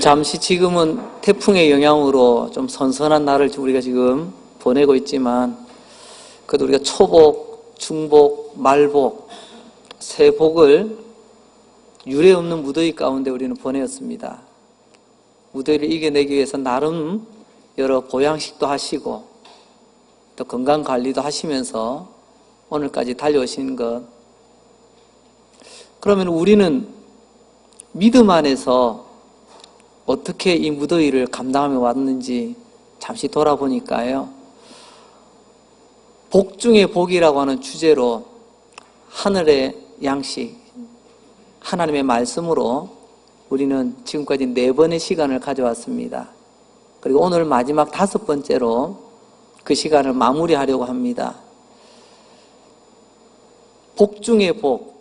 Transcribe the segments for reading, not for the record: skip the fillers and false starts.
잠시 지금은 태풍의 영향으로 좀 선선한 날을 우리가 지금 보내고 있지만, 그래도 우리가 초복, 중복, 말복, 세 복을 유례 없는 무더위 가운데 우리는 보내었습니다. 무더위를 이겨내기 위해서 나름 여러 보양식도 하시고 또 건강관리도 하시면서 오늘까지 달려오신 것. 그러면 우리는 믿음 안에서 어떻게 이 무더위를 감당하며 왔는지 잠시 돌아보니까요, 복 중의 복이라고 하는 주제로 하늘의 양식, 하나님의 말씀으로 우리는 지금까지 4번의 시간을 가져왔습니다. 그리고 오늘 마지막 5번째로 그 시간을 마무리하려고 합니다. 복 중의 복.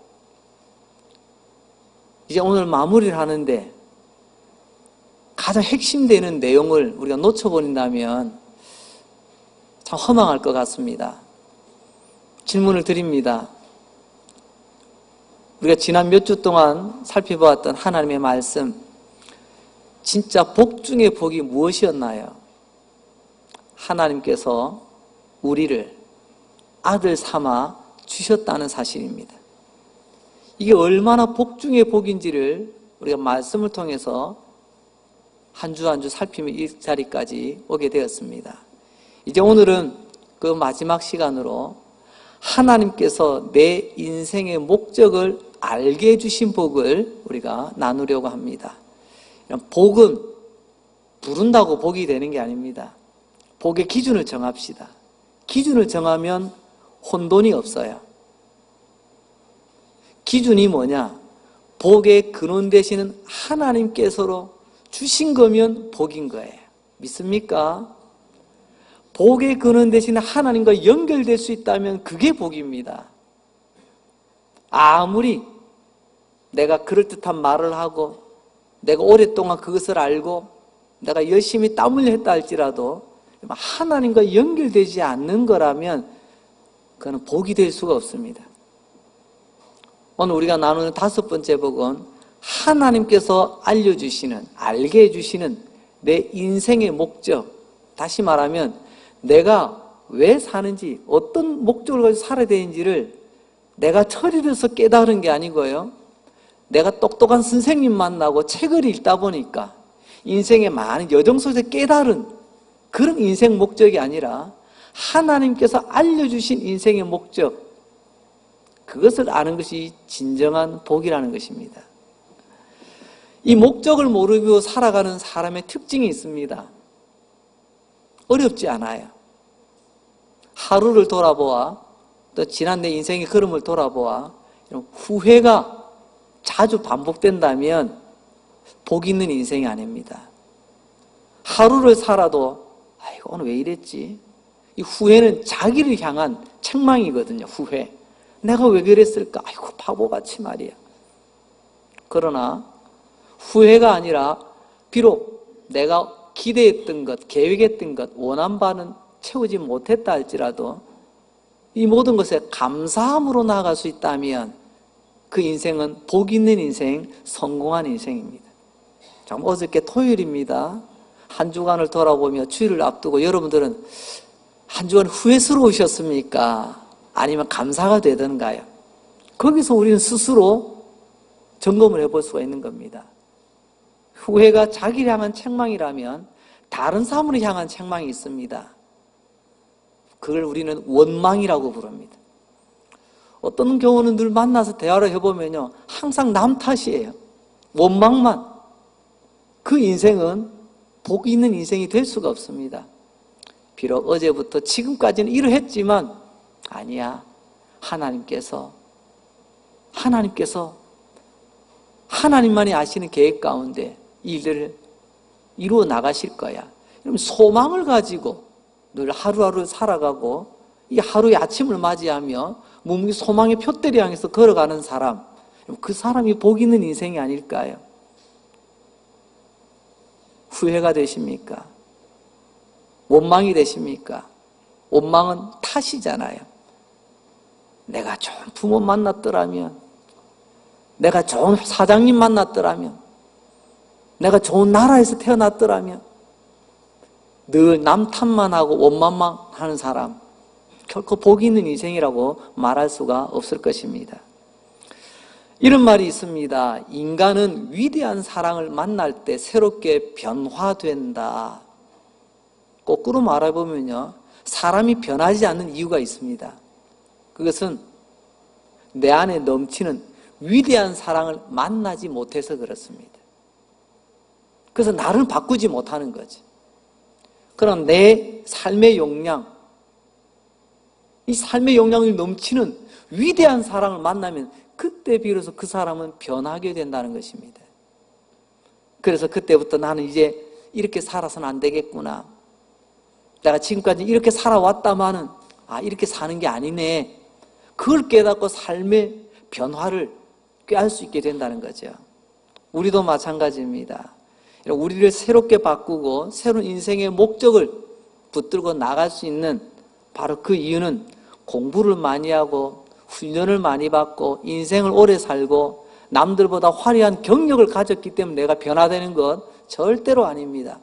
이제 오늘 마무리를 하는데 가장 핵심되는 내용을 우리가 놓쳐버린다면 참 허망할 것 같습니다. 질문을 드립니다. 우리가 지난 몇 주 동안 살펴보았던 하나님의 말씀, 진짜 복 중의 복이 무엇이었나요? 하나님께서 우리를 아들 삼아 주셨다는 사실입니다. 이게 얼마나 복 중의 복인지를 우리가 말씀을 통해서 한 주 한 주 살피며 이 자리까지 오게 되었습니다. 이제 오늘은 그 마지막 시간으로 하나님께서 내 인생의 목적을 알게 해주신 복을 우리가 나누려고 합니다. 복은 부른다고 복이 되는 게 아닙니다. 복의 기준을 정합시다. 기준을 정하면 혼돈이 없어요. 기준이 뭐냐? 복의 근원 되시는 하나님께서로 주신 거면 복인 거예요. 믿습니까? 복의 근원 되시는 하나님과 연결될 수 있다면 그게 복입니다. 아무리 내가 그럴듯한 말을 하고 내가 오랫동안 그것을 알고 내가 열심히 땀 흘려 했다 할지라도 하나님과 연결되지 않는 거라면 그건 복이 될 수가 없습니다. 오늘 우리가 나누는 5번째 복은 하나님께서 알려주시는, 알게 해주시는 내 인생의 목적, 다시 말하면 내가 왜 사는지, 어떤 목적을 가지고 살아야 되는지를 내가 철이라서 깨달은 게 아니고요, 내가 똑똑한 선생님 만나고 책을 읽다 보니까 인생의 많은 여정 속에서 깨달은 그런 인생 목적이 아니라 하나님께서 알려주신 인생의 목적, 그것을 아는 것이 진정한 복이라는 것입니다. 이 목적을 모르고 살아가는 사람의 특징이 있습니다. 어렵지 않아요. 하루를 돌아보아, 또 지난 내 인생의 흐름을 돌아보아 후회가 자주 반복된다면 복 있는 인생이 아닙니다. 하루를 살아도 아이고 오늘 왜 이랬지? 이 후회는 자기를 향한 책망이거든요. 후회. 내가 왜 그랬을까? 아이고 바보같이 말이야. 그러나 후회가 아니라 비록 내가 기대했던 것, 계획했던 것, 원한 바는 채우지 못했다 할지라도 이 모든 것에 감사함으로 나아갈 수 있다면 그 인생은 복 있는 인생, 성공한 인생입니다. 참 어저께 토요일입니다. 한 주간을 돌아보며 주일을 앞두고 여러분들은 한 주간 후회스러우셨습니까? 아니면 감사가 되던가요? 거기서 우리는 스스로 점검을 해볼 수가 있는 겁니다. 후회가 자기를 향한 책망이라면 다른 사람을 향한 책망이 있습니다. 그걸 우리는 원망이라고 부릅니다. 어떤 경우는 늘 만나서 대화를 해보면요, 항상 남 탓이에요. 원망만. 그 인생은 복 있는 인생이 될 수가 없습니다. 비록 어제부터 지금까지는 이러했지만 아니야. 하나님께서 하나님만이 아시는 계획 가운데 이 일들을 이루어 나가실 거야. 그럼 소망을 가지고 늘 하루하루 살아가고 이 하루의 아침을 맞이하며 몸이 소망의 표대를 향해서 걸어가는 사람, 그 사람이 복 있는 인생이 아닐까요? 후회가 되십니까? 원망이 되십니까? 원망은 탓이잖아요. 내가 좋은 부모 만났더라면, 내가 좋은 사장님 만났더라면, 내가 좋은 나라에서 태어났더라면 늘 남 탓만 하고 원망만 하는 사람, 결코 복이 있는 인생이라고 말할 수가 없을 것입니다. 이런 말이 있습니다. 인간은 위대한 사랑을 만날 때 새롭게 변화된다. 거꾸로 말해보면요, 사람이 변하지 않는 이유가 있습니다. 그것은 내 안에 넘치는 위대한 사랑을 만나지 못해서 그렇습니다. 그래서 나를 바꾸지 못하는 거지. 그럼 내 삶의 역량, 이 삶의 역량이 넘치는 위대한 사랑을 만나면 그때 비로소 그 사람은 변하게 된다는 것입니다. 그래서 그때부터 나는 이제 이렇게 살아서는 안 되겠구나. 내가 지금까지 이렇게 살아왔다마는 이렇게 사는 게 아니네. 그걸 깨닫고 삶의 변화를 꾀할 수 있게 된다는 거죠. 우리도 마찬가지입니다. 우리를 새롭게 바꾸고 새로운 인생의 목적을 붙들고 나갈 수 있는 바로 그 이유는 공부를 많이 하고 훈련을 많이 받고 인생을 오래 살고 남들보다 화려한 경력을 가졌기 때문에 내가 변화되는 것 절대로 아닙니다.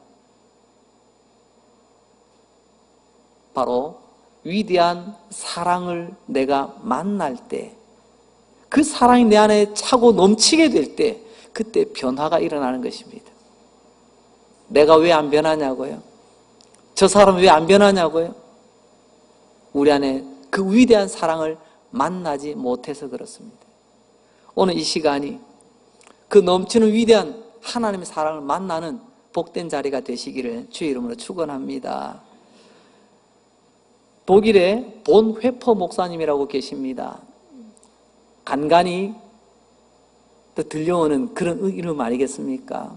바로 위대한 사랑을 내가 만날 때, 그 사랑이 내 안에 차고 넘치게 될 때 그때 변화가 일어나는 것입니다. 내가 왜 안 변하냐고요? 저 사람은 왜 안 변하냐고요? 우리 안에 그 위대한 사랑을 만나지 못해서 그렇습니다. 오늘 이 시간이 그 넘치는 위대한 하나님의 사랑을 만나는 복된 자리가 되시기를 주의 이름으로 축원합니다. 독일에 본 회퍼 목사님이라고 계십니다. 간간히 또 들려오는 그런 이름 아니겠습니까?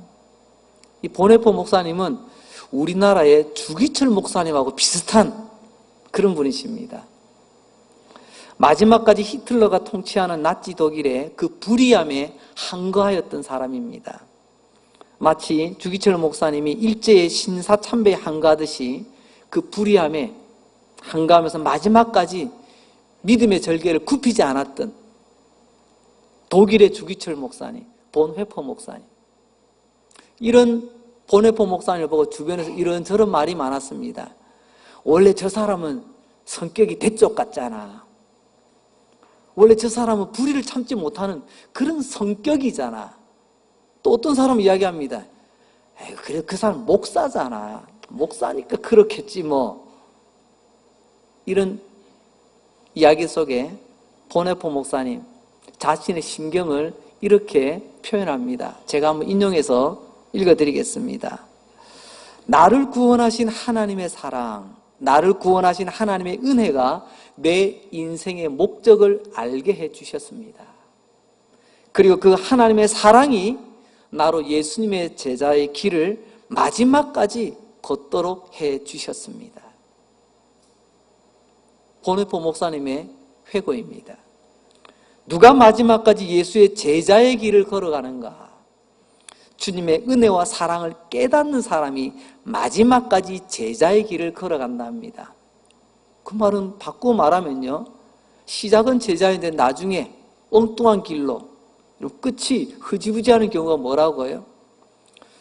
이 본 회퍼 목사님은 우리나라의 주기철 목사님하고 비슷한 그런 분이십니다. 마지막까지 히틀러가 통치하는 나치 독일의 그 불의함에 항거하였던 사람입니다. 마치 주기철 목사님이 일제의 신사참배에 항거하듯이 그 불의함에 항거하면서 마지막까지 믿음의 절개를 굽히지 않았던 독일의 주기철 목사님, 본 회퍼 목사님. 이런 본 회퍼 목사님을 보고 주변에서 이런저런 말이 많았습니다. 원래 저 사람은 성격이 대쪽 같잖아. 원래 저 사람은 불의를 참지 못하는 그런 성격이잖아. 또 어떤 사람은 이야기합니다. 그래, 그 사람 목사잖아. 목사니까 그렇겠지 뭐. 이런 이야기 속에 본 회퍼 목사님 자신의 심경을 이렇게 표현합니다. 제가 한번 인용해서 읽어드리겠습니다. 나를 구원하신 하나님의 사랑, 나를 구원하신 하나님의 은혜가 내 인생의 목적을 알게 해주셨습니다. 그리고 그 하나님의 사랑이 나로 예수님의 제자의 길을 마지막까지 걷도록 해주셨습니다. 본회포 목사님의 회고입니다. 누가 마지막까지 예수의 제자의 길을 걸어가는가? 주님의 은혜와 사랑을 깨닫는 사람이 마지막까지 제자의 길을 걸어간다 합니다. 그 말은 바꾸어 말하면요, 시작은 제자인데 나중에 엉뚱한 길로 끝이 흐지부지하는 경우가 뭐라고요?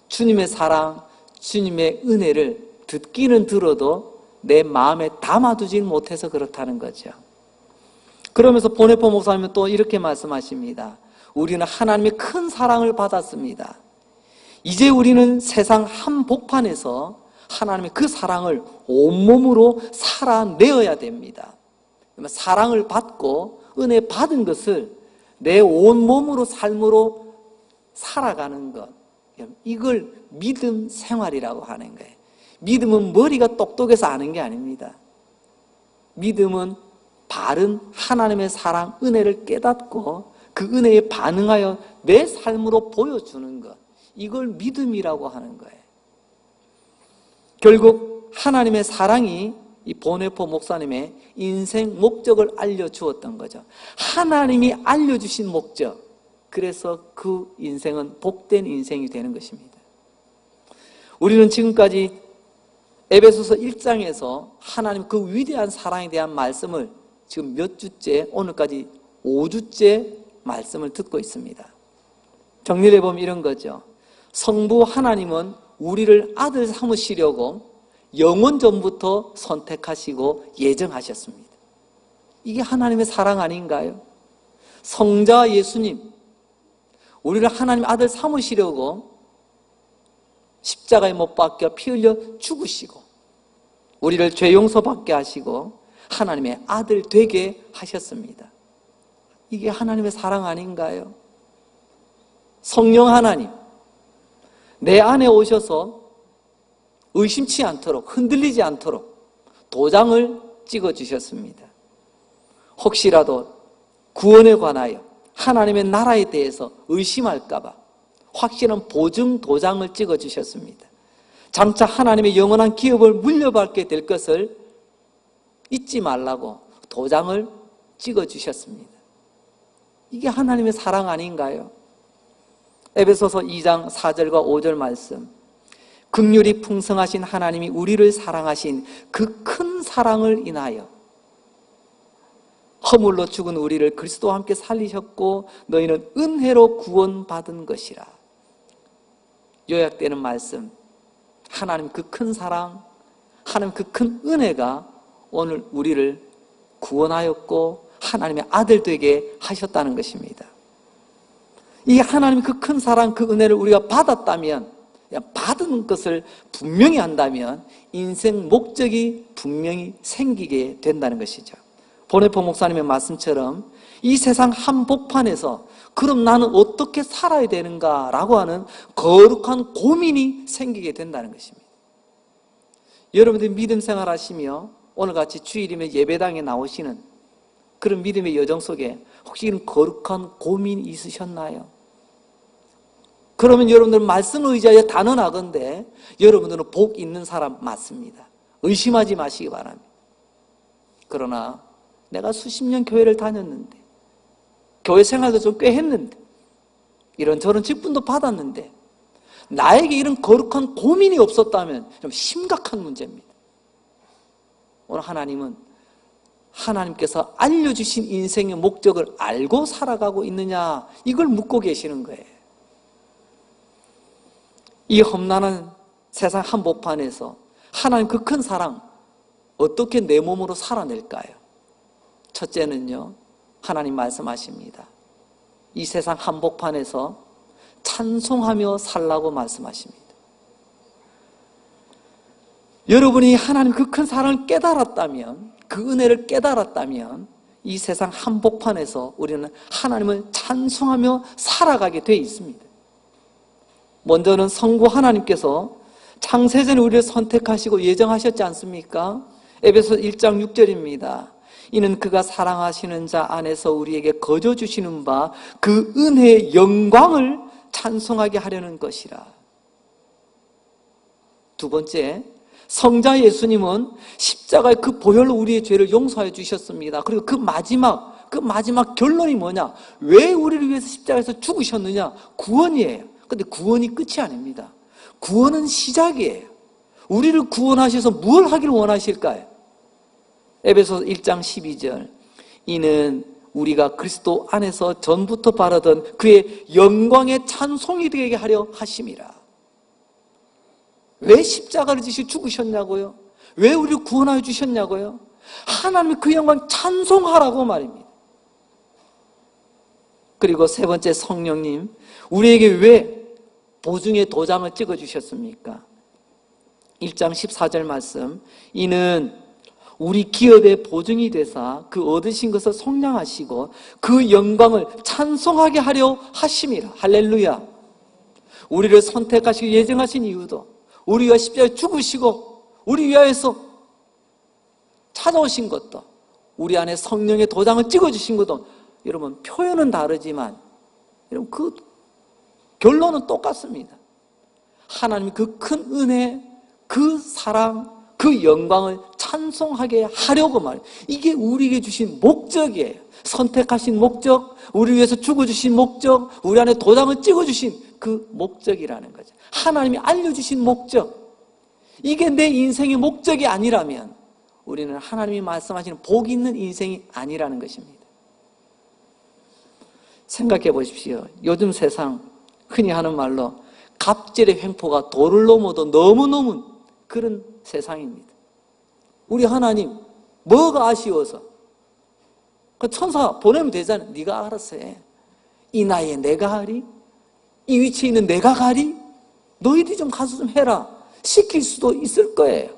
주님의 사랑, 주님의 은혜를 듣기는 들어도 내 마음에 담아두지 못해서 그렇다는 거죠. 그러면서 본회포 목사님은 또 이렇게 말씀하십니다. 우리는 하나님의 큰 사랑을 받았습니다. 이제 우리는 세상 한복판에서 하나님의 그 사랑을 온몸으로 살아내어야 됩니다. 사랑을 받고 은혜 받은 것을 내 온몸으로 삶으로 살아가는 것, 이걸 믿음 생활이라고 하는 거예요. 믿음은 머리가 똑똑해서 아는 게 아닙니다. 믿음은 바른 하나님의 사랑, 은혜를 깨닫고 그 은혜에 반응하여 내 삶으로 보여주는 것, 이걸 믿음이라고 하는 거예요. 결국 하나님의 사랑이 이 본회포 목사님의 인생 목적을 알려주었던 거죠. 하나님이 알려주신 목적, 그래서 그 인생은 복된 인생이 되는 것입니다. 우리는 지금까지 에베소서 1장에서 하나님 그 위대한 사랑에 대한 말씀을 지금 몇 주째, 오늘까지 5주째 말씀을 듣고 있습니다. 정리를 해보면 이런 거죠. 성부 하나님은 우리를 아들 삼으시려고 영원 전부터 선택하시고 예정하셨습니다. 이게 하나님의 사랑 아닌가요? 성자 예수님, 우리를 하나님 아들 삼으시려고 십자가에 못 박혀 피 흘려 죽으시고 우리를 죄 용서받게 하시고 하나님의 아들 되게 하셨습니다. 이게 하나님의 사랑 아닌가요? 성령 하나님, 내 안에 오셔서 의심치 않도록, 흔들리지 않도록 도장을 찍어주셨습니다. 혹시라도 구원에 관하여 하나님의 나라에 대해서 의심할까봐 확실한 보증 도장을 찍어주셨습니다. 장차 하나님의 영원한 기업을 물려받게 될 것을 잊지 말라고 도장을 찍어주셨습니다. 이게 하나님의 사랑 아닌가요? 에베소서 2장 4절과 5절 말씀, 긍휼이 풍성하신 하나님이 우리를 사랑하신 그 큰 사랑을 인하여 허물로 죽은 우리를 그리스도와 함께 살리셨고 너희는 은혜로 구원받은 것이라. 요약되는 말씀, 하나님 그 큰 사랑, 하나님 그 큰 은혜가 오늘 우리를 구원하였고 하나님의 아들 되게 하셨다는 것입니다. 이 하나님 그 큰 사랑, 그 은혜를 우리가 받았다면, 받은 것을 분명히 한다면 인생 목적이 분명히 생기게 된다는 것이죠. 보네포 목사님의 말씀처럼 이 세상 한복판에서 그럼 나는 어떻게 살아야 되는가라고 하는 거룩한 고민이 생기게 된다는 것입니다. 여러분들이 믿음 생활하시며 오늘같이 주일이면 예배당에 나오시는 그런 믿음의 여정 속에 혹시 이런 거룩한 고민이 있으셨나요? 그러면 여러분들은 말씀을 의지하여 단언하건대 여러분들은 복 있는 사람 맞습니다. 의심하지 마시기 바랍니다. 그러나 내가 수십 년 교회를 다녔는데, 교회 생활도 좀 꽤 했는데, 이런저런 직분도 받았는데 나에게 이런 거룩한 고민이 없었다면 좀 심각한 문제입니다. 오늘 하나님은 하나님께서 알려주신 인생의 목적을 알고 살아가고 있느냐, 이걸 묻고 계시는 거예요. 이 험난한 세상 한복판에서 하나님 그 큰 사랑 어떻게 내 몸으로 살아낼까요? 첫째는요, 하나님 말씀하십니다. 이 세상 한복판에서 찬송하며 살라고 말씀하십니다. 여러분이 하나님 그 큰 사랑을 깨달았다면, 그 은혜를 깨달았다면 이 세상 한복판에서 우리는 하나님을 찬송하며 살아가게 되어 있습니다. 먼저는 성부 하나님께서 창세전에 우리를 선택하시고 예정하셨지 않습니까? 에베소 1장 6절입니다. 이는 그가 사랑하시는 자 안에서 우리에게 거저 주시는 바 그 은혜의 영광을 찬송하게 하려는 것이라. 두 번째, 성자 예수님은 십자가의 그 보혈로 우리의 죄를 용서해 주셨습니다. 그리고 그 마지막 결론이 뭐냐? 왜 우리를 위해서 십자가에서 죽으셨느냐? 구원이에요. 근데 구원이 끝이 아닙니다. 구원은 시작이에요. 우리를 구원하셔서 무엇을 하기를 원하실까요? 에베소 1장 12절, 이는 우리가 그리스도 안에서 전부터 바라던 그의 영광의 찬송이 되게 하려 하심이라. 왜 십자가를 지시고 죽으셨냐고요? 왜 우리를 구원하여 주셨냐고요? 하나님의 그 영광 찬송하라고 말입니다. 그리고 세 번째, 성령님, 우리에게 왜 보증의 도장을 찍어주셨습니까? 1장 14절 말씀, 이는 우리 기업의 보증이 되사 그 얻으신 것을 속량하시고 그 영광을 찬송하게 하려 하심이라. 할렐루야. 우리를 선택하시고 예정하신 이유도, 우리가 십자가에 죽으시고 우리 위하여서 찾아오신 것도, 우리 안에 성령의 도장을 찍어주신 것도, 여러분 표현은 다르지만 여러분 그 결론은 똑같습니다. 하나님의 그 큰 은혜, 그 사랑, 그 영광을 찬송하게 하려고 말이에요. 이게 우리에게 주신 목적이에요. 선택하신 목적, 우리 위해서 죽어주신 목적, 우리 안에 도장을 찍어주신 그 목적이라는 거죠. 하나님이 알려주신 목적. 이게 내 인생의 목적이 아니라면 우리는 하나님이 말씀하시는 복 있는 인생이 아니라는 것입니다. 생각해 보십시오. 요즘 세상 흔히 하는 말로 갑질의 횡포가 도를 넘어도 너무너무 그런 세상입니다. 우리 하나님 뭐가 아쉬워서 그 천사 보내면 되잖아요. 네가 알아서 해. 이 나이에 내가 하리? 이 위치에 있는 내가 가리? 너희들이 좀 가서 좀 해라. 시킬 수도 있을 거예요.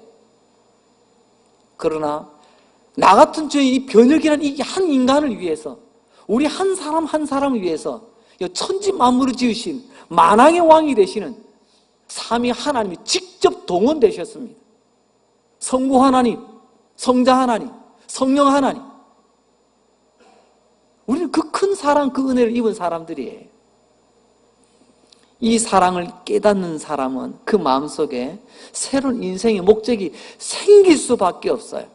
그러나 나 같은 죄인 이 변혁이라는 이 한 인간을 위해서, 우리 한 사람 한 사람을 위해서 천지 만물을 지으신 만왕의 왕이 되시는 삼위 하나님이 직접 동원되셨습니다. 성부 하나님, 성자 하나님, 성령 하나님. 우리는 그 큰 사랑, 그 은혜를 입은 사람들이에요. 이 사랑을 깨닫는 사람은 그 마음속에 새로운 인생의 목적이 생길 수밖에 없어요.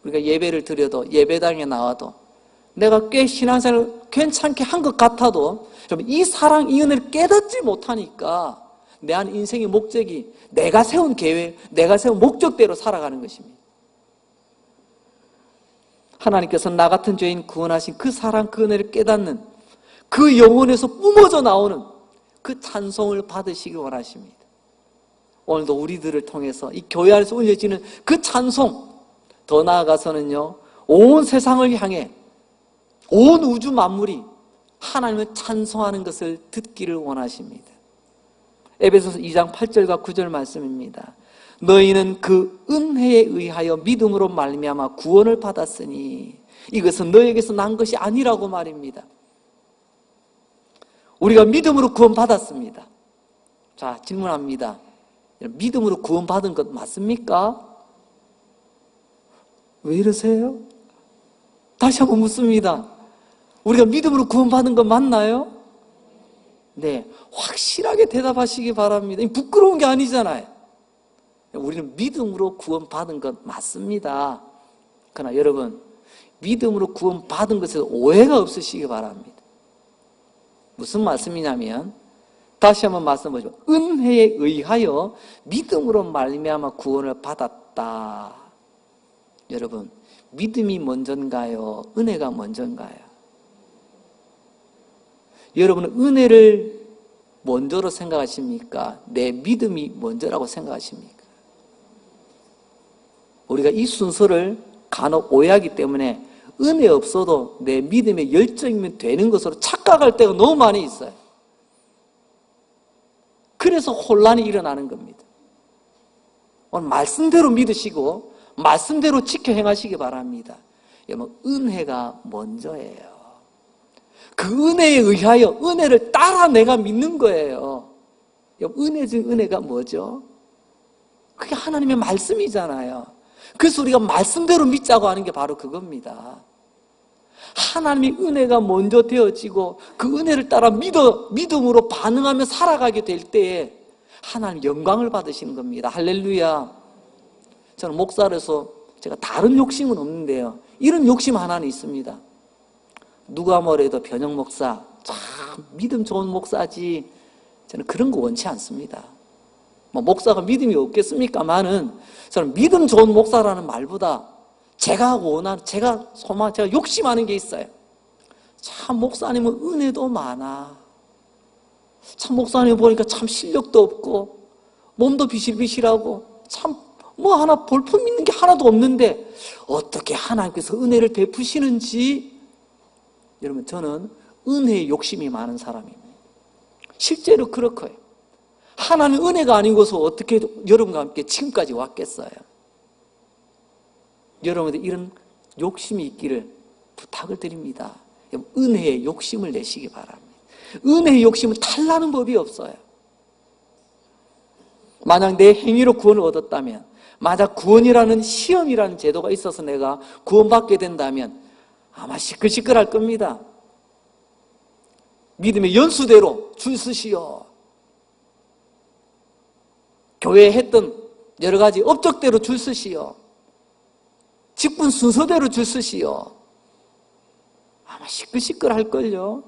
우리가 예배를 드려도, 예배당에 나와도 내가 꽤 신앙생활을 괜찮게 한 것 같아도 좀 이 사랑, 이 은혜를 깨닫지 못하니까 내 안 인생의 목적이 내가 세운 계획, 내가 세운 목적대로 살아가는 것입니다. 하나님께서 나 같은 죄인 구원하신 그 사랑, 그 은혜를 깨닫는 그 영혼에서 뿜어져 나오는 그 찬송을 받으시기 원하십니다. 오늘도 우리들을 통해서 이 교회 안에서 울려지는 그 찬송, 더 나아가서는요, 온 세상을 향해 온 우주 만물이 하나님을 찬송하는 것을 듣기를 원하십니다. 에베소서 2장 8절과 9절 말씀입니다. 너희는 그 은혜에 의하여 믿음으로 말미암아 구원을 받았으니 이것은 너희에게서 난 것이 아니라고 말입니다. 우리가 믿음으로 구원받았습니다. 자, 질문합니다. 믿음으로 구원받은 것 맞습니까? 왜 이러세요? 다시 한번 묻습니다. 우리가 믿음으로 구원받은 것 맞나요? 네, 확실하게 대답하시기 바랍니다. 부끄러운 게 아니잖아요. 우리는 믿음으로 구원받은 것 맞습니다. 그러나 여러분, 믿음으로 구원받은 것에 오해가 없으시기 바랍니다. 무슨 말씀이냐면, 다시 한번 말씀드리죠. 은혜에 의하여 믿음으로 말미암아 구원을 받았다. 여러분, 믿음이 먼저인가요? 은혜가 먼저인가요? 여러분은 은혜를 먼저로 생각하십니까? 내 믿음이 먼저라고 생각하십니까? 우리가 이 순서를 간혹 오해하기 때문에 은혜 없어도 내 믿음의 열정이면 되는 것으로 착각할 때가 너무 많이 있어요. 그래서 혼란이 일어나는 겁니다. 오늘 말씀대로 믿으시고 말씀대로 지켜 행하시기 바랍니다. 여러분, 은혜가 먼저예요. 그 은혜에 의하여 은혜를 따라 내가 믿는 거예요. 여러분, 은혜 중 은혜가 뭐죠? 그게 하나님의 말씀이잖아요. 그래서 우리가 말씀대로 믿자고 하는 게 바로 그겁니다. 하나님의 은혜가 먼저 되어지고 그 은혜를 따라 믿음으로 반응하며 살아가게 될 때에 하나님 영광을 받으시는 겁니다. 할렐루야. 저는 목사로서 제가 다른 욕심은 없는데요, 이런 욕심 하나는 있습니다. 누가 뭐래도 변형 목사 참 믿음 좋은 목사지, 저는 그런 거 원치 않습니다. 뭐 목사가 믿음이 없겠습니까만은 저는 믿음 좋은 목사라는 말보다 제가 원하는, 제가 욕심하는 게 있어요. 참 목사님은 은혜도 많아. 참 목사님 보니까 참 실력도 없고 몸도 비실비실하고 참 뭐 하나 볼품 있는 게 하나도 없는데 어떻게 하나님께서 은혜를 베푸시는지. 여러분, 저는 은혜의 욕심이 많은 사람입니다. 실제로 그렇고요. 하나님 은혜가 아니고서 어떻게 여러분과 함께 지금까지 왔겠어요? 여러분들 이런 욕심이 있기를 부탁을 드립니다. 은혜의 욕심을 내시기 바랍니다. 은혜의 욕심은 탈나는 법이 없어요. 만약 내 행위로 구원을 얻었다면, 만약 구원이라는 시험이라는 제도가 있어서 내가 구원받게 된다면 아마 시끌시끌할 겁니다. 믿음의 연수대로 줄 서시오. 교회에 했던 여러 가지 업적대로 줄 서시오. 직분 순서대로 줄 서시오. 아마 시끌시끌할걸요.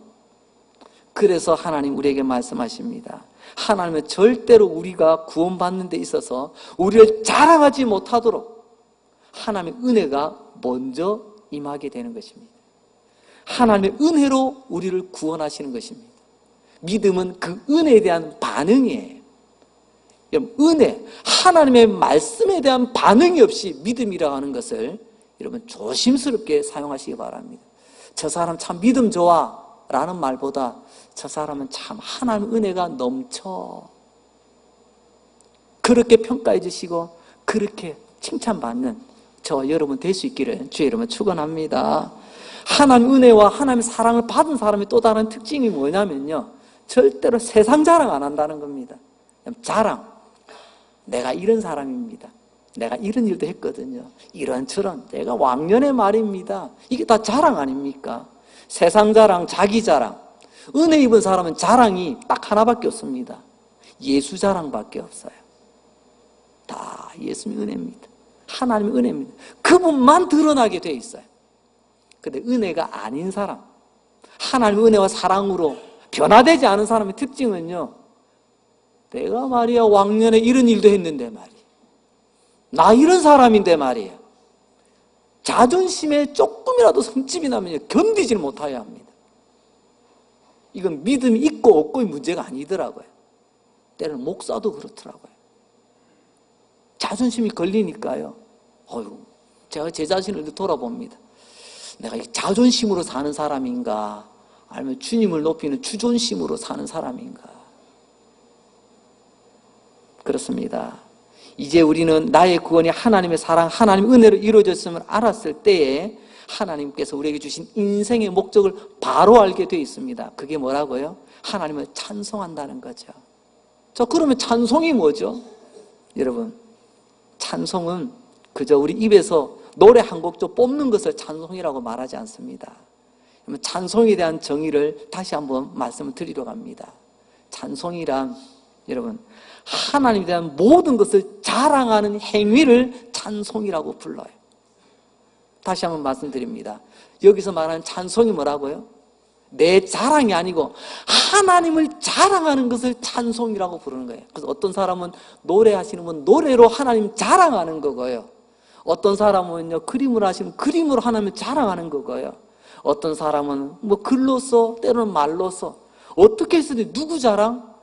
그래서 하나님 우리에게 말씀하십니다. 하나님은 절대로 우리가 구원받는 데 있어서 우리를 자랑하지 못하도록 하나님의 은혜가 먼저 임하게 되는 것입니다. 하나님의 은혜로 우리를 구원하시는 것입니다. 믿음은 그 은혜에 대한 반응이에요. 은혜, 하나님의 말씀에 대한 반응이 없이 믿음이라고 하는 것을 여러분 조심스럽게 사용하시기 바랍니다. 저 사람 참 믿음 좋아 라는 말보다 저 사람은 참 하나님의 은혜가 넘쳐, 그렇게 평가해 주시고 그렇게 칭찬받는 저와 여러분 될 수 있기를 주의 이름으로 축원합니다. 하나님 은혜와 하나님의 사랑을 받은 사람의 또 다른 특징이 뭐냐면요, 절대로 세상 자랑 안 한다는 겁니다. 자랑, 내가 이런 사람입니다, 내가 이런 일도 했거든요, 이런저런 내가 왕년의 말입니다, 이게 다 자랑 아닙니까? 세상 자랑, 자기 자랑. 은혜 입은 사람은 자랑이 딱 하나밖에 없습니다. 예수 자랑밖에 없어요. 다 예수님의 은혜입니다. 하나님의 은혜입니다. 그분만 드러나게 돼 있어요. 근데 은혜가 아닌 사람, 하나님의 은혜와 사랑으로 변화되지 않은 사람의 특징은요, 내가 말이야 왕년에 이런 일도 했는데 말이야, 나 이런 사람인데 말이야, 자존심에 조금이라도 성집이 나면 견디질 못하여 합니다. 이건 믿음이 있고 없고의 문제가 아니더라고요. 때로는 목사도 그렇더라고요. 자존심이 걸리니까요, 제가 제 자신을 돌아봅니다. 내가 자존심으로 사는 사람인가, 아니면 주님을 높이는 주존심으로 사는 사람인가. 그렇습니다. 이제 우리는 나의 구원이 하나님의 사랑, 하나님의 은혜로 이루어졌음을 알았을 때에 하나님께서 우리에게 주신 인생의 목적을 바로 알게 되어 있습니다. 그게 뭐라고요? 하나님을 찬송한다는 거죠. 그러면 찬송이 뭐죠? 여러분, 찬송은 그저 우리 입에서 노래 한 곡 좀 뽑는 것을 찬송이라고 말하지 않습니다. 찬송에 대한 정의를 다시 한번 말씀을 드리려고 합니다. 찬송이란 여러분, 하나님에 대한 모든 것을 자랑하는 행위를 찬송이라고 불러요. 다시 한번 말씀드립니다. 여기서 말하는 찬송이 뭐라고요? 내 자랑이 아니고 하나님을 자랑하는 것을 찬송이라고 부르는 거예요. 그래서 어떤 사람은 노래하시는 분 노래로 하나님 자랑하는 거고요, 어떤 사람은요 그림을 하시면 그림으로 하나님을 자랑하는 거고요, 어떤 사람은 뭐 글로써, 때로는 말로써, 어떻게 해서든 누구 자랑?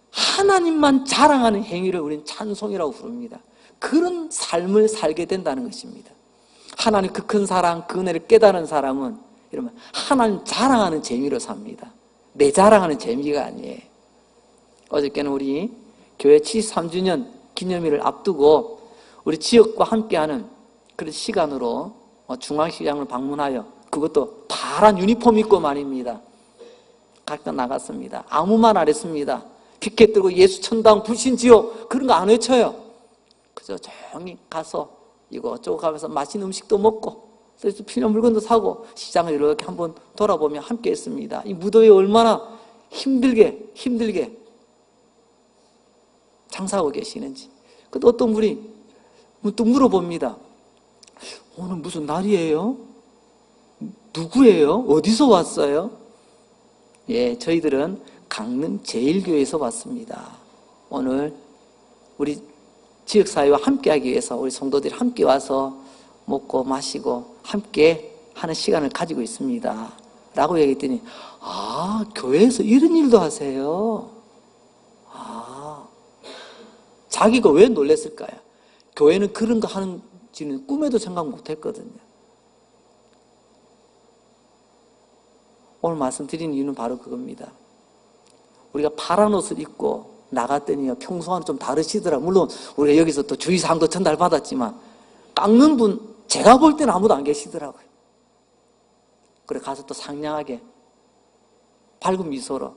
하나님만 자랑하는 행위를 우리는 찬송이라고 부릅니다. 그런 삶을 살게 된다는 것입니다. 하나님 그 큰 사랑, 그 은혜를 깨달은 사람은 이러면 하나님 자랑하는 재미로 삽니다. 내 자랑하는 재미가 아니에요. 어저께는 우리 교회 73주년 기념일을 앞두고 우리 지역과 함께하는 그런 시간으로 중앙시장을 방문하여, 그것도 파란 유니폼 입고 말입니다, 각각 나갔습니다. 아무 말 안 했습니다. 피켓 들고 예수 천당 불신지요 그런 거 안 외쳐요. 그저 조용히 가서 이거저거 가면서 맛있는 음식도 먹고 필요한 물건도 사고 시장을 이렇게 한번 돌아보며 함께 했습니다. 이 무더위에 얼마나 힘들게 장사하고 계시는지. 근데 어떤 분이 또 물어봅니다. 오늘 무슨 날이에요? 누구예요? 어디서 왔어요? 예, 저희들은 강릉 제일교회에서 왔습니다. 오늘 우리 지역사회와 함께하기 위해서 우리 성도들이 함께 와서 먹고 마시고 함께 하는 시간을 가지고 있습니다 라고 얘기했더니, 교회에서 이런 일도 하세요? 자기가 왜 놀랬을까요? 교회는 그런 거 하는지는 꿈에도 생각 못했거든요. 오늘 말씀드린 이유는 바로 그겁니다. 우리가 파란 옷을 입고 나갔더니 평소와는 좀 다르시더라. 물론 우리가 여기서 또 주의사항도 전달받았지만 깎는 분 제가 볼 때는 아무도 안 계시더라고요. 그래 가서 또 상냥하게 밝은 미소로,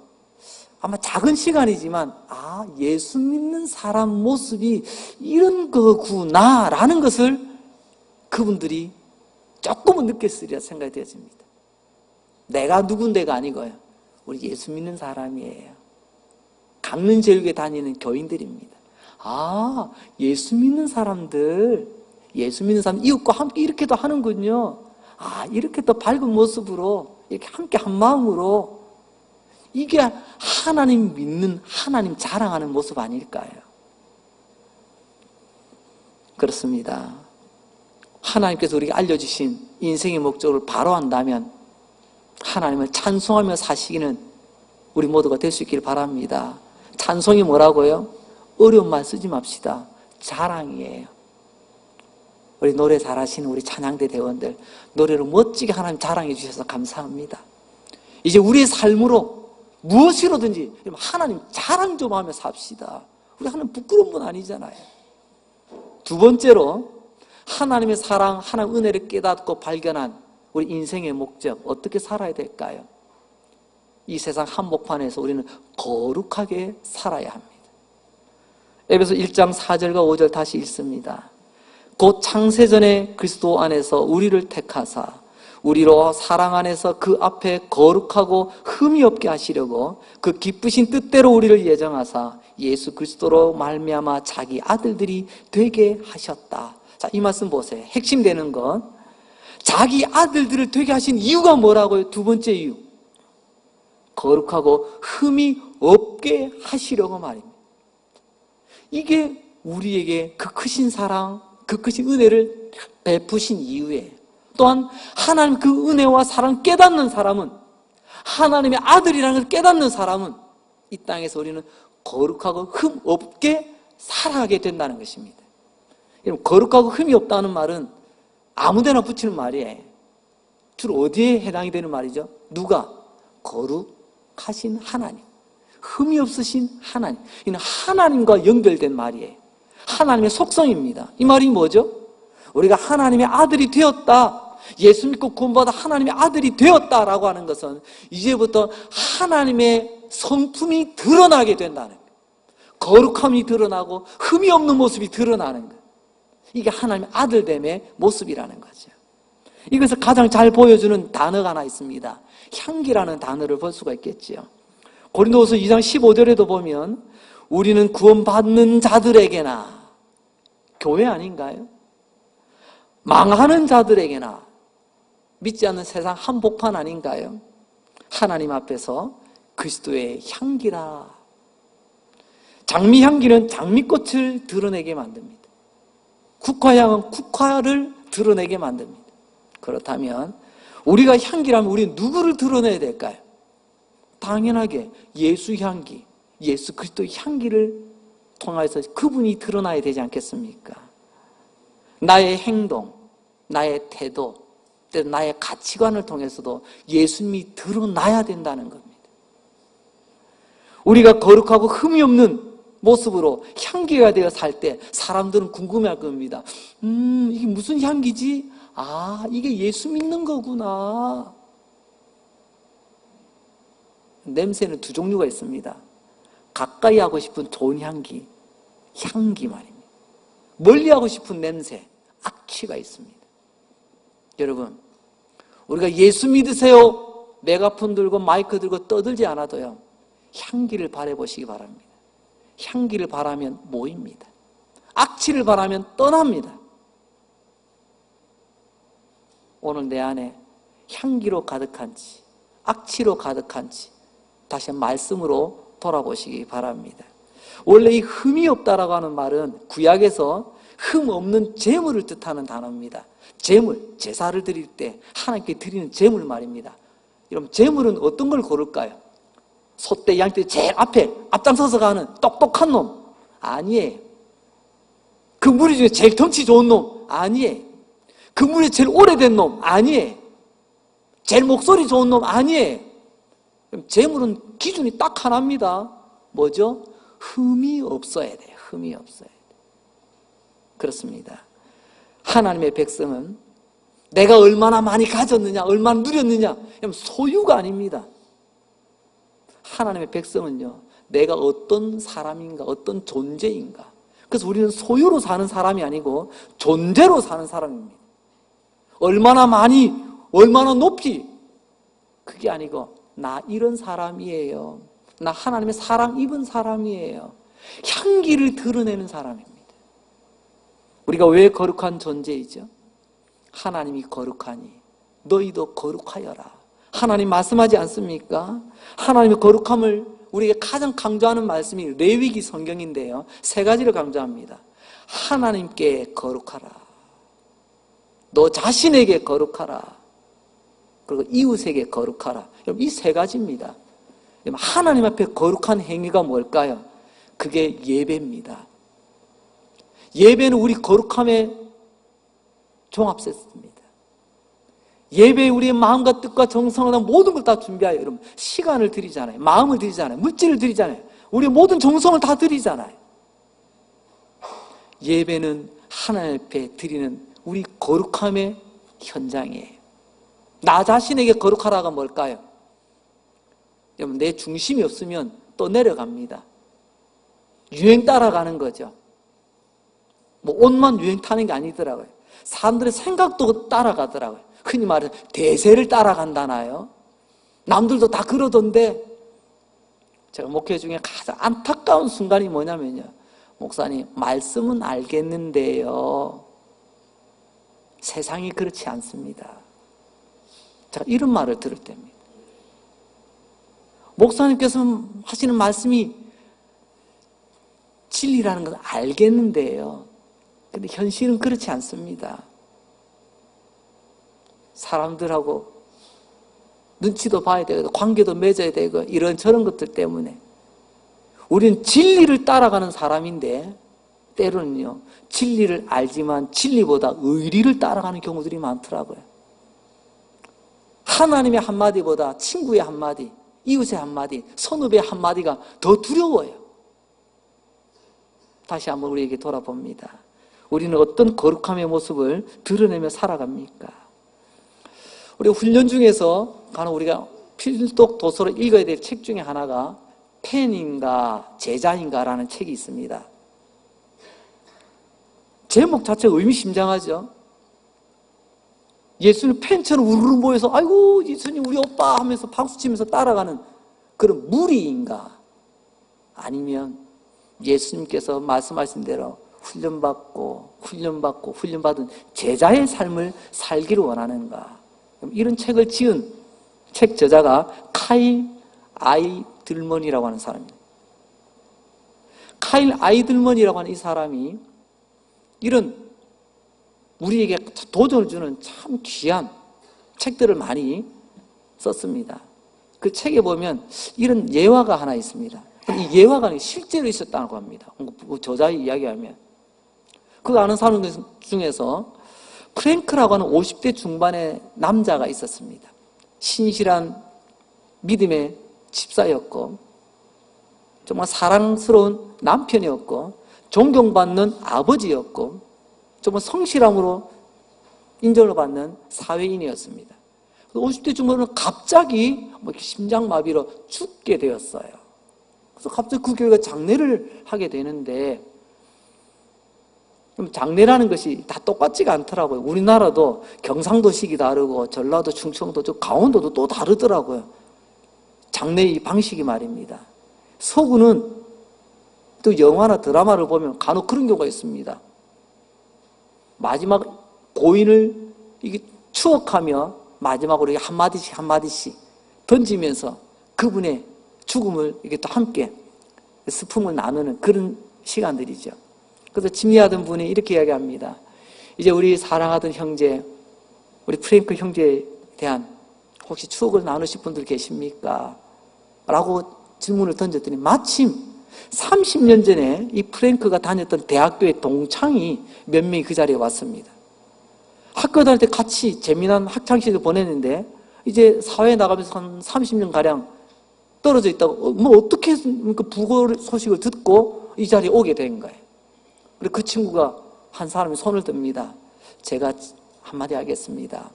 아마 작은 시간이지만 예수 믿는 사람 모습이 이런 거구나라는 것을 그분들이 조금은 느꼈으리라 생각이 되어집니다. 내가 누군데가 아니고요, 우리 예수 믿는 사람이에요. 강릉제일교회 다니는 교인들입니다. 예수 믿는 사람들, 이웃과 함께 이렇게도 하는군요. 이렇게 또 밝은 모습으로, 이렇게 함께 한 마음으로, 이게 하나님 믿는, 하나님 자랑하는 모습 아닐까요? 그렇습니다. 하나님께서 우리에게 알려주신 인생의 목적을 바로 한다면 하나님을 찬송하며 사시기는 우리 모두가 될 수 있기를 바랍니다. 찬송이 뭐라고요? 어려운 말 쓰지 맙시다. 자랑이에요. 우리 노래 잘하시는 우리 찬양대 대원들, 노래를 멋지게 하나님 자랑해 주셔서 감사합니다. 이제 우리의 삶으로 무엇이로든지 하나님 자랑 좀 하며 삽시다. 우리 하나님 부끄러운 분 아니잖아요. 두 번째로, 하나님의 사랑, 하나님의 은혜를 깨닫고 발견한 우리 인생의 목적, 어떻게 살아야 될까요? 이 세상 한복판에서 우리는 거룩하게 살아야 합니다. 에베소 1장 4절과 5절 다시 읽습니다. 곧 창세전에 그리스도 안에서 우리를 택하사 우리로 사랑 안에서 그 앞에 거룩하고 흠이 없게 하시려고 그 기쁘신 뜻대로 우리를 예정하사 예수 그리스도로 말미암아 자기 아들들이 되게 하셨다. 자, 이 말씀 보세요. 핵심되는 건 자기 아들들을 되게 하신 이유가 뭐라고요? 두 번째 이유, 거룩하고 흠이 없게 하시려고 말입니다. 이게 우리에게 그 크신 사랑, 그 크신 은혜를 베푸신 이유예요. 또한 하나님 그 은혜와 사랑 깨닫는 사람은, 하나님의 아들이라는 걸 깨닫는 사람은 이 땅에서 우리는 거룩하고 흠 없게 살아가게 된다는 것입니다. 여러분, 거룩하고 흠이 없다는 말은 아무데나 붙이는 말이에요. 주로 어디에 해당이 되는 말이죠? 누가? 거룩하신 하나님, 흠이 없으신 하나님. 이는 하나님과 연결된 말이에요. 하나님의 속성입니다. 이 말이 뭐죠? 우리가 하나님의 아들이 되었다, 예수 믿고 구원받아 하나님의 아들이 되었다라고 하는 것은 이제부터 하나님의 성품이 드러나게 된다는 거예요. 거룩함이 드러나고 흠이 없는 모습이 드러나는 거예요. 이게 하나님의 아들됨의 모습이라는 거죠. 이것을 가장 잘 보여주는 단어가 하나 있습니다. 향기라는 단어를 볼 수가 있겠지요. 고린도후서 2장 15절에도 보면 우리는 구원받는 자들에게나, 교회 아닌가요? 망하는 자들에게나, 믿지 않는 세상 한복판 아닌가요? 하나님 앞에서 그리스도의 향기라. 장미향기는 장미꽃을 드러내게 만듭니다. 국화향은 국화를 드러내게 만듭니다. 그렇다면 우리가 향기라면 우리는 누구를 드러내야 될까요? 당연하게 예수 향기, 예수 그리스도의 향기를 통해서 그분이 드러나야 되지 않겠습니까? 나의 행동, 나의 태도, 나의 가치관을 통해서도 예수님이 드러나야 된다는 겁니다. 우리가 거룩하고 흠이 없는 모습으로 향기가 되어 살 때 사람들은 궁금해할 겁니다. 이게 무슨 향기지? 아, 이게 예수 믿는 거구나. 냄새는 두 종류가 있습니다. 가까이 하고 싶은 좋은 향기, 향기 말입니다. 멀리 하고 싶은 냄새, 악취가 있습니다. 여러분, 우리가 예수 믿으세요, 메가폰 들고 마이크 들고 떠들지 않아도요, 향기를 바라보시기 바랍니다. 향기를 바라면 모입니다. 악취를 바라면 떠납니다. 오늘 내 안에 향기로 가득한지 악취로 가득한지 다시 말씀으로 돌아보시기 바랍니다. 원래 이 흠이 없다라고 하는 말은 구약에서 흠 없는 제물을 뜻하는 단어입니다. 제물, 제사를 드릴 때 하나님께 드리는 제물 말입니다. 여러분, 제물은 어떤 걸 고를까요? 소떼, 양떼 제일 앞장서서 가는 똑똑한 놈? 아니에요. 그 무리 중에 제일 덩치 좋은 놈? 아니에요. 그 무리에 제일 오래된 놈? 아니에요. 제일 목소리 좋은 놈? 아니에요. 제물은 기준이 딱 하나입니다. 뭐죠? 흠이 없어야 돼요. 흠이 없어야 돼요. 그렇습니다. 하나님의 백성은 내가 얼마나 많이 가졌느냐, 얼마나 누렸느냐, 소유가 아닙니다. 하나님의 백성은요, 내가 어떤 사람인가, 어떤 존재인가. 그래서 우리는 소유로 사는 사람이 아니고 존재로 사는 사람입니다. 얼마나 많이, 얼마나 높이, 그게 아니고 나 이런 사람이에요. 나 하나님의 사랑 입은 사람이에요. 향기를 드러내는 사람입니다. 우리가 왜 거룩한 존재이죠? 하나님이 거룩하니 너희도 거룩하여라. 하나님 말씀하지 않습니까? 하나님의 거룩함을 우리에게 가장 강조하는 말씀이 레위기 성경인데요, 세 가지를 강조합니다. 하나님께 거룩하라, 너 자신에게 거룩하라, 그리고 이웃에게 거룩하라. 이 세 가지입니다. 하나님 앞에 거룩한 행위가 뭘까요? 그게 예배입니다. 예배는 우리 거룩함의 종합세트입니다. 예배에 우리의 마음과 뜻과 정성을 모든 걸 다 준비하여 여러분 시간을 드리잖아요. 마음을 드리잖아요. 물질을 드리잖아요. 우리의 모든 정성을 다 드리잖아요. 예배는 하나님 앞에 드리는 우리 거룩함의 현장이에요. 나 자신에게 거룩하라가 뭘까요? 여러분 내 중심이 없으면 또 내려갑니다. 유행 따라가는 거죠. 뭐 옷만 유행 타는 게 아니더라고요. 사람들의 생각도 따라가더라고요. 흔히 말해서 대세를 따라간다나요. 남들도 다 그러던데 제가 목회 중에 가장 안타까운 순간이 뭐냐면요. 목사님 말씀은 알겠는데요. 세상이 그렇지 않습니다. 제가 이런 말을 들을 때입니다. 목사님께서 하시는 말씀이 진리라는 걸 알겠는데요. 근데 현실은 그렇지 않습니다. 사람들하고 눈치도 봐야 되고 관계도 맺어야 되고 이런 저런 것들 때문에 우리는 진리를 따라가는 사람인데 때로는요 진리를 알지만 진리보다 의리를 따라가는 경우들이 많더라고요. 하나님의 한마디보다 친구의 한마디, 이웃의 한마디, 선후배의 한마디가 더 두려워요. 다시 한번 우리에게 돌아봅니다. 우리는 어떤 거룩함의 모습을 드러내며 살아갑니까? 우리 훈련 중에서 간혹 우리가 필독 도서로 읽어야 될 책 중에 하나가 팬인가 제자인가라는 책이 있습니다. 제목 자체가 의미심장하죠. 예수님 팬처럼 우르르 모여서 아이고 예수님 우리 오빠 하면서 박수치면서 따라가는 그런 무리인가? 아니면 예수님께서 말씀하신 대로 훈련받은 제자의 삶을 살기를 원하는가? 이런 책을 지은 책 저자가 카일 아이들먼이라고 하는 사람입니다. 카일 아이들먼이라고 하는 이 사람이 이런 우리에게 도전을 주는 참 귀한 책들을 많이 썼습니다. 그 책에 보면 이런 예화가 하나 있습니다. 이 예화가 실제로 있었다고 합니다. 저자의 이야기하면. 그 아는 사람 중에서 프랭크라고 하는 50대 중반의 남자가 있었습니다. 신실한 믿음의 집사였고 정말 사랑스러운 남편이었고 존경받는 아버지였고 정말 성실함으로 인정을 받는 사회인이었습니다. 50대 중반은 갑자기 심장마비로 죽게 되었어요. 그래서 갑자기 그 교회가 장례를 하게 되는데 장례라는 것이 다 똑같지가 않더라고요. 우리나라도 경상도식이 다르고 전라도, 충청도, 강원도도 또 다르더라고요. 장례의 방식이 말입니다. 서구는 또 영화나 드라마를 보면 간혹 그런 경우가 있습니다. 마지막 고인을 이게 추억하며 마지막으로 한마디씩 던지면서 그분의 죽음을 이게 또 함께 슬픔을 나누는 그런 시간들이죠. 그래서 집례하던 분이 이렇게 이야기합니다. 이제 우리 사랑하던 형제, 우리 프랭크 형제에 대한 혹시 추억을 나누실 분들 계십니까? 라고 질문을 던졌더니 마침 30년 전에 이 프랭크가 다녔던 대학교의 동창이 몇 명이 그 자리에 왔습니다. 학교 다닐 때 같이 재미난 학창시절을 보냈는데 이제 사회에 나가면서 한 30년가량 떨어져 있다고 어떻게 그 부고 소식을 듣고 이 자리에 오게 된 거예요. 그리고 그 친구가 한 사람이 손을 듭니다. 제가 한마디 하겠습니다.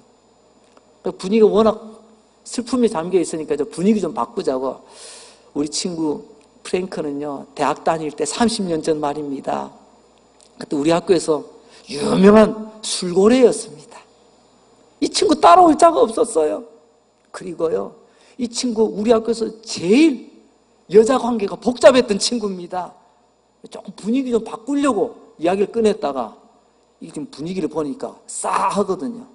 분위기가 워낙 슬픔에 잠겨 있으니까 분위기 좀 바꾸자고 우리 친구 프랭크는요 대학 다닐 때 30년 전 말입니다. 그때 우리 학교에서 유명한 술고래였습니다. 이 친구 따라올 자가 없었어요. 그리고요 이 친구 우리 학교에서 제일 여자 관계가 복잡했던 친구입니다. 조금 분위기 좀 바꾸려고 이야기를 꺼냈다가 이 지금 분위기를 보니까 싸하거든요.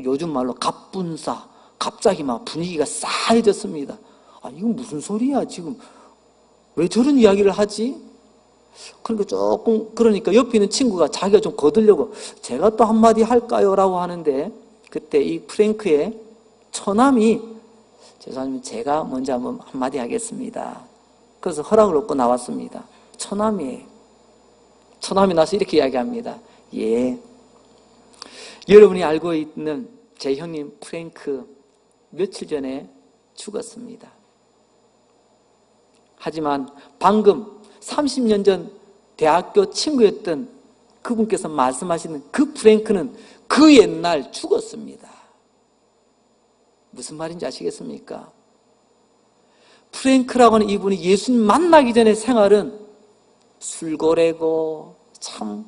요즘 말로 갑분싸. 갑자기 막 분위기가 싸해졌습니다. 아 이건 무슨 소리야 지금 왜 저런 이야기를 하지? 그러니까 옆에 있는 친구가 자기가 좀 거들려고 제가 또 한마디 할까요? 라고 하는데 그때 이 프랭크의 처남이 죄송하지만 제가 먼저 한번 한마디 하겠습니다. 그래서 허락을 얻고 나왔습니다. 처남이에요. 처남이 나서 이렇게 이야기합니다. 예, 여러분이 알고 있는 제 형님 프랭크 며칠 전에 죽었습니다. 하지만 방금 30년 전 대학교 친구였던 그분께서 말씀하시는 그 프랭크는 그 옛날 죽었습니다. 무슨 말인지 아시겠습니까? 프랭크라고 하는 이분이 예수님 만나기 전에 생활은 술고래고 참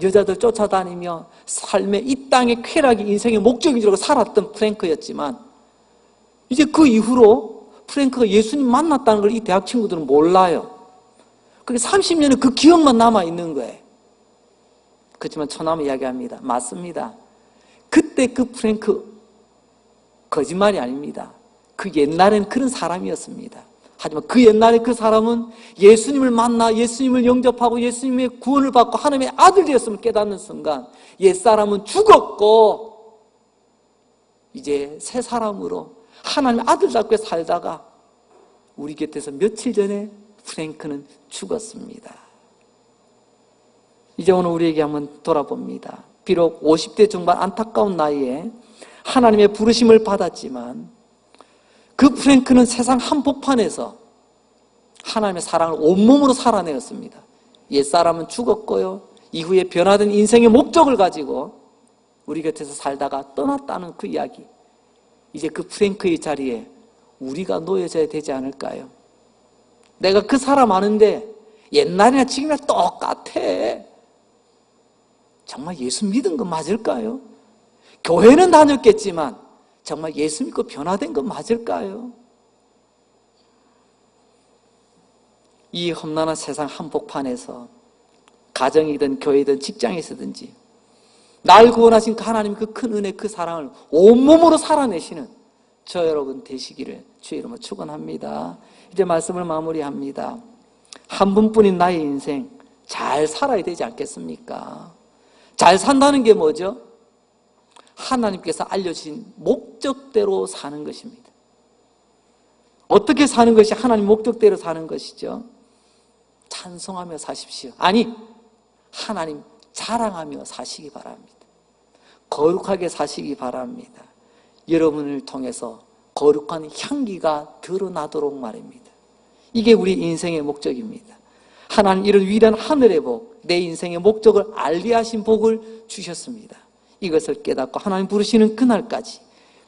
여자들 쫓아다니며 삶의 이 땅의 쾌락이 인생의 목적인 줄 알고 살았던 프랭크였지만 이제 그 이후로 프랭크가 예수님 만났다는 걸 이 대학 친구들은 몰라요. 그게 30년의 그 기억만 남아있는 거예요. 그렇지만 처남이 이야기합니다. 맞습니다. 그때 그 프랭크 거짓말이 아닙니다. 그 옛날엔 그런 사람이었습니다. 하지만 그 옛날에 그 사람은 예수님을 만나 예수님을 영접하고 예수님의 구원을 받고 하나님의 아들 되었음을 깨닫는 순간 옛사람은 죽었고 이제 새 사람으로 하나님의 아들답게 살다가 우리 곁에서 며칠 전에 프랭크는 죽었습니다. 이제 오늘 우리에게 한번 돌아봅니다. 비록 50대 중반 안타까운 나이에 하나님의 부르심을 받았지만 그 프랭크는 세상 한복판에서 하나님의 사랑을 온몸으로 살아내었습니다. 옛사람은 죽었고요. 이후에 변화된 인생의 목적을 가지고 우리 곁에서 살다가 떠났다는 그 이야기. 이제 그 프랭크의 자리에 우리가 놓여져야 되지 않을까요? 내가 그 사람 아는데 옛날이나 지금이나 똑같아. 정말 예수 믿은 거 맞을까요? 교회는 다녔겠지만 정말 예수 믿고 변화된 거 맞을까요? 이 험난한 세상 한복판에서 가정이든 교회든 직장에서든지 날 구원하신 하나님 그 큰 은혜 그 사랑을 온몸으로 살아내시는 저 여러분 되시기를 주의 이름으로 축원합니다. 이제 말씀을 마무리합니다. 한 분뿐인 나의 인생 잘 살아야 되지 않겠습니까? 잘 산다는 게 뭐죠? 하나님께서 알려주신 목적대로 사는 것입니다. 어떻게 사는 것이 하나님 목적대로 사는 것이죠? 찬송하며 사십시오. 아니, 하나님 자랑하며 사시기 바랍니다. 거룩하게 사시기 바랍니다. 여러분을 통해서 거룩한 향기가 드러나도록 말입니다. 이게 우리 인생의 목적입니다. 하나님 이런 위대한 하늘의 복, 내 인생의 목적을 알게 하신 복을 주셨습니다. 이것을 깨닫고 하나님 부르시는 그날까지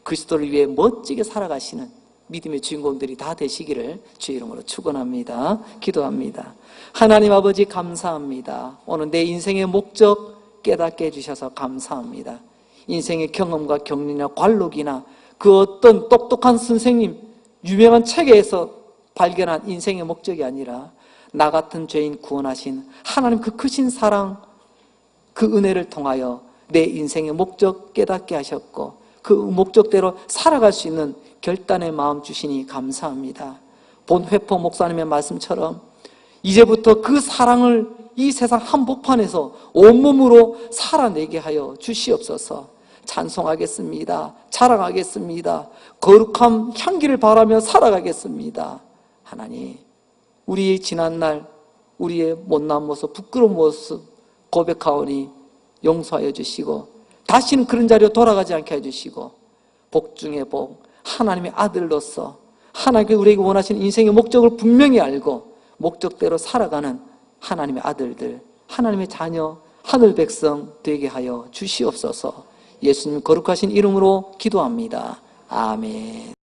그리스도를 위해 멋지게 살아가시는 믿음의 주인공들이 다 되시기를 주의 이름으로 축원합니다. 기도합니다. 하나님 아버지 감사합니다. 오늘 내 인생의 목적 깨닫게 해주셔서 감사합니다. 인생의 경험과 격리나 관록이나 그 어떤 똑똑한 선생님 유명한 책에서 발견한 인생의 목적이 아니라 나 같은 죄인 구원하신 하나님 그 크신 사랑 그 은혜를 통하여 내 인생의 목적 깨닫게 하셨고 그 목적대로 살아갈 수 있는 결단의 마음 주시니 감사합니다. 본 회포 목사님의 말씀처럼 이제부터 그 사랑을 이 세상 한복판에서 온몸으로 살아내게 하여 주시옵소서. 찬송하겠습니다. 자랑하겠습니다. 거룩한 향기를 바라며 살아가겠습니다. 하나님, 우리의 지난날 우리의 못난 모습, 부끄러운 모습 고백하오니 용서하여 주시고 다시는 그런 자리로 돌아가지 않게 해주시고 복 중에 복, 하나님의 아들로서 하나님께 우리에게 원하시는 인생의 목적을 분명히 알고 목적대로 살아가는 하나님의 아들들, 하나님의 자녀, 하늘 백성 되게 하여 주시옵소서. 예수님 거룩하신 이름으로 기도합니다. 아멘.